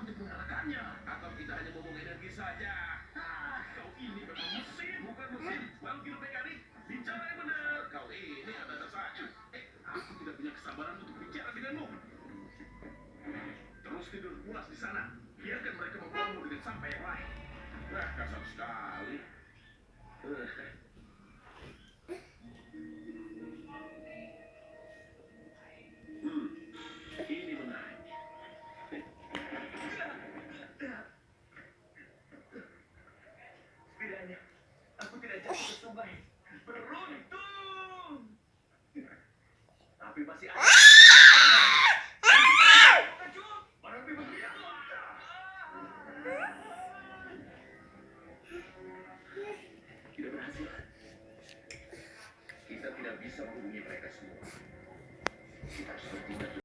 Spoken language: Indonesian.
untuk mengalahkannya. Atau kita hanya ngomong energi saja? Kau ini memang mesin. Bukan mesin, manggil mekanik. Bicara yang benar. Kau ini ada saja. Aku tidak punya kesabaran untuk bicara denganmu. Terus tidur pulas di sana. Biarkan mereka membawamu dengan sampah yang lain. Kasar sekali.